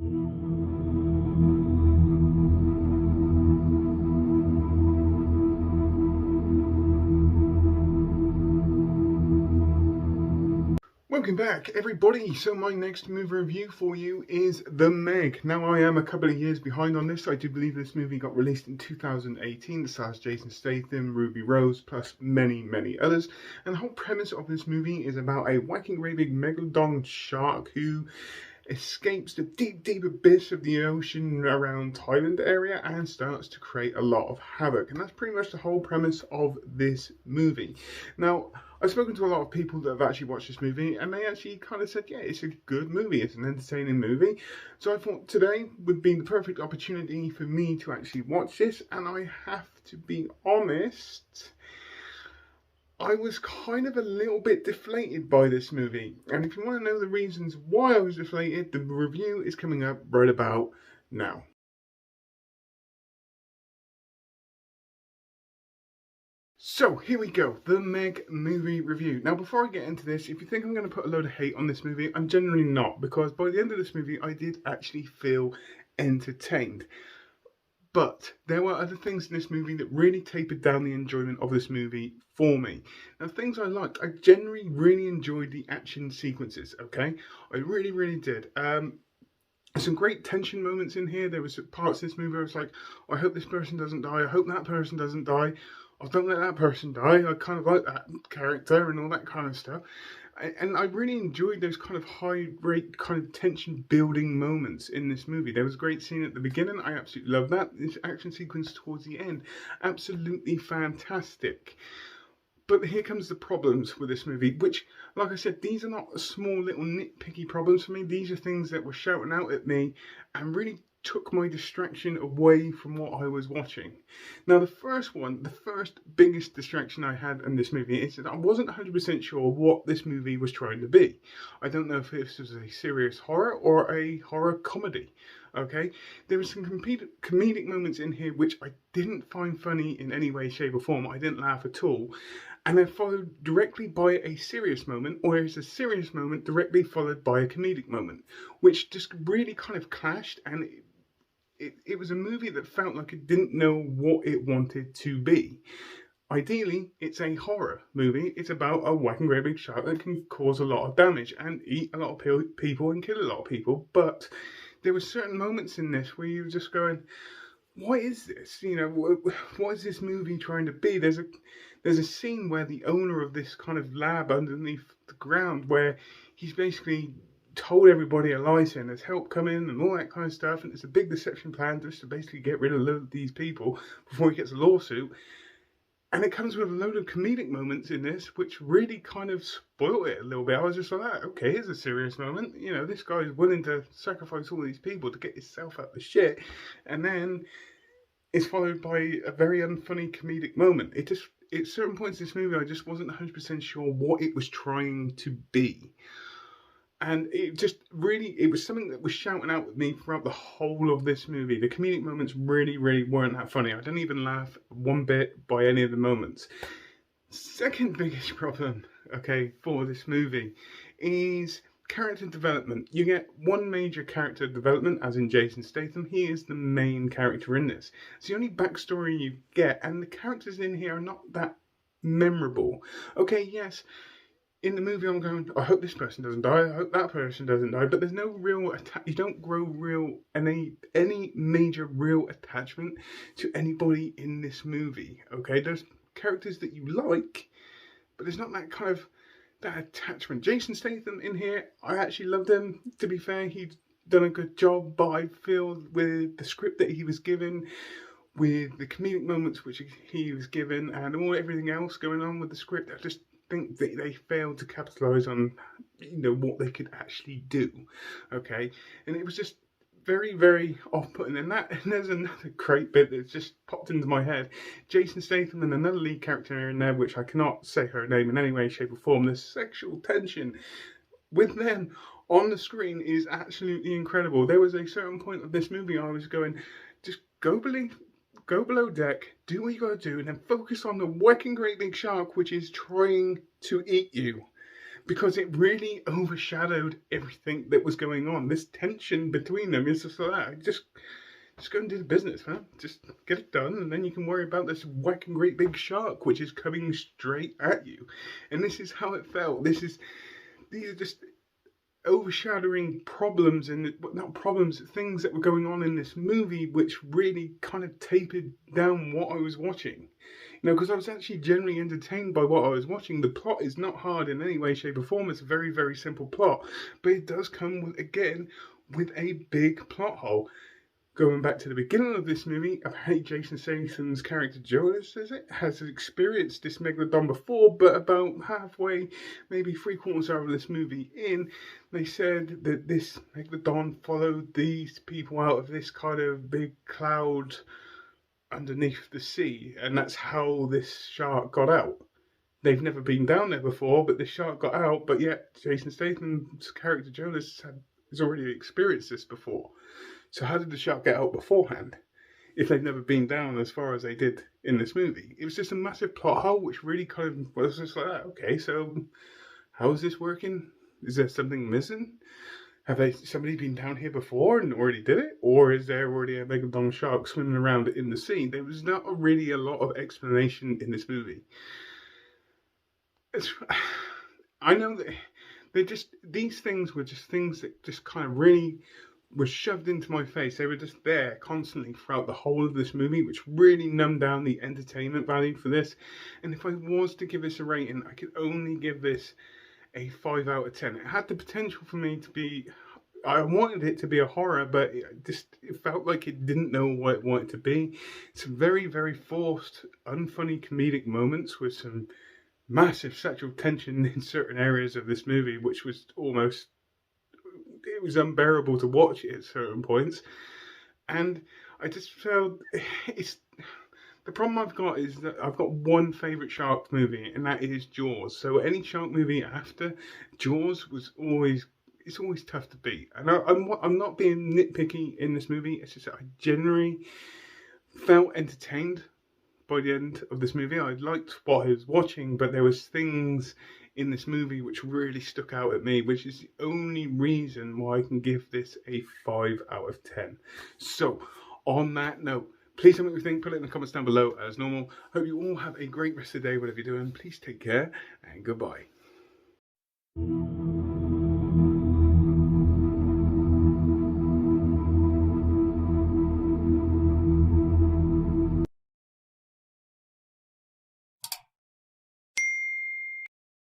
Welcome back, everybody. So my next movie review for you is The Meg. Now, I am a couple of years behind on this. I do believe this movie got released in 2018. It stars Jason Statham, Ruby Rose, plus many, many others. And the whole premise of this movie is about a whacking great big megalodon shark who escapes the deep, deep abyss of the ocean around Thailand area and starts to create a lot of havoc. And that's pretty much the whole premise of this movie. Now, I've spoken to a lot of people that have actually watched this movie, and they actually kind of said, yeah, it's a good movie, it's an entertaining movie. So I thought today would be the perfect opportunity for me to actually watch this, and I have to be honest, I was kind of a little bit deflated by this movie. And if you want to know the reasons why I was deflated, the review is coming up right about now. So here we go, the Meg movie review. Now before I get into this, if you think I'm going to put a load of hate on this movie, I'm generally not, because by the end of this movie I did actually feel entertained. But there were other things in this movie that really tapered down the enjoyment of this movie for me. Now, things I liked, I generally really enjoyed the action sequences, okay? I really, really did. Some great tension moments in here. There was parts of this movie where I was like, I hope this person doesn't die, I hope that person doesn't die. Oh, don't let that person die. I kind of like that character and all that kind of stuff. And I really enjoyed those kind of high rate kind of tension building moments in this movie. There was a great scene at the beginning. I absolutely love that. This action sequence towards the end, absolutely fantastic. But here comes the problems with this movie, which, like I said, these are not small little nitpicky problems for me. These are things that were shouting out at me and really took my distraction away from what I was watching. Now, the first biggest distraction I had in this movie is that I wasn't 100% sure what this movie was trying to be. I don't know if this was a serious horror or a horror comedy. Okay, there were some comedic moments in here which I didn't find funny in any way, shape, or form. I didn't laugh at all. And then followed directly by a serious moment, or is a serious moment directly followed by a comedic moment, which just really kind of clashed, and it was a movie that felt like it didn't know what it wanted to be. Ideally, it's a horror movie. It's about a whacking great big shark that can cause a lot of damage and eat a lot of people and kill a lot of people. But there were certain moments in this where you were just going, what is this? You know, what is this movie trying to be? There's a scene where the owner of this kind of lab underneath the ground, where he's basically told everybody a lie, saying there's help coming and all that kind of stuff, and it's a big deception plan just to basically get rid of these people before he gets a lawsuit. And it comes with a load of comedic moments in this, which really kind of spoiled it a little bit. I was just like, okay, here's a serious moment. You know, this guy's willing to sacrifice all these people to get himself out of shit, and then it's followed by a very unfunny comedic moment. At certain points in this movie, I just wasn't 100% sure what it was trying to be. And it was something that was shouting out at me throughout the whole of this movie. The comedic moments really, really weren't that funny. I didn't even laugh one bit by any of the moments. Second biggest problem, okay, for this movie is character development. You get one major character development, as in Jason Statham. He is the main character in this. It's the only backstory you get, and the characters in here are not that memorable. Okay, yes, in the movie I'm going, I hope this person doesn't die, I hope that person doesn't die, but there's no real you don't grow any major real attachment to anybody in this movie. Okay, there's characters that you like, but there's not that kind of that attachment. Jason Statham in here, I actually loved him. To be fair, he'd done a good job, but I feel with the script that he was given, with the comedic moments which he was given, and everything else going on with the script, I just think that they failed to capitalize on, you know, what they could actually do. Okay, and it was just very, very off-putting. And there's another great bit that's just popped into my head. Jason Statham and another lead character in there, which I cannot say her name in any way, shape, or form. The sexual tension with them on the screen is absolutely incredible. There was a certain point of this movie I was going, just go below deck, do what you gotta do, and then focus on the whacking great big shark which is trying to eat you. because it really overshadowed everything that was going on. This tension between them is just like that. Just go and do the business, man. Just get it done, and then you can worry about this whacking great big shark which is coming straight at you. And this is how it felt. These are just overshadowing problems, and not problems, things that were going on in this movie which really kind of tapered down what I was watching. You know, because I was actually generally entertained by what I was watching. The plot is not hard in any way, shape or form. It's a very, very simple plot, but it does come with, again, with a big plot hole. Going back to the beginning of this movie, apparently Jason Statham's character Jonas, has experienced this megalodon before, but about halfway, maybe 3/4 hour of this movie in, they said that this megalodon followed these people out of this kind of big cloud underneath the sea, and that's how this shark got out. They've never been down there before, but the shark got out, but yet Jason Statham's character Jonas has already experienced this before. So how did the shark get out beforehand if they've never been down as far as they did in this movie? It was just a massive plot hole which really kind of was just like, okay, so how is this working? Is there something missing? Have somebody been down here before and already did it? Or is there already a megalodon shark swimming around in the sea? There was not really a lot of explanation in this movie. I know that these things were just things that just kind of really were shoved into my face. They were just there constantly throughout the whole of this movie, which really numbed down the entertainment value for this. And if I was to give this a rating, I could only give this a 5 out of 10. It had the potential for me to be, I wanted it to be a horror, but it felt like it didn't know what it wanted to be. Some very, very forced, unfunny comedic moments with some massive sexual tension in certain areas of this movie, which was almost, it was unbearable to watch at certain points. And I just felt the problem I've got is that I've got one favourite shark movie, and that is Jaws. So any shark movie after Jaws was always, it's always tough to beat. And I'm not being nitpicky in this movie. It's just that I generally felt entertained by the end of this movie. I liked what I was watching, but there was things in this movie which really stuck out at me, which is the only reason why I can give this a 5 out of 10. So, on that note, please tell me what you think. Put it in the comments down below as normal. Hope you all have a great rest of the day, whatever you're doing. Please take care, and goodbye.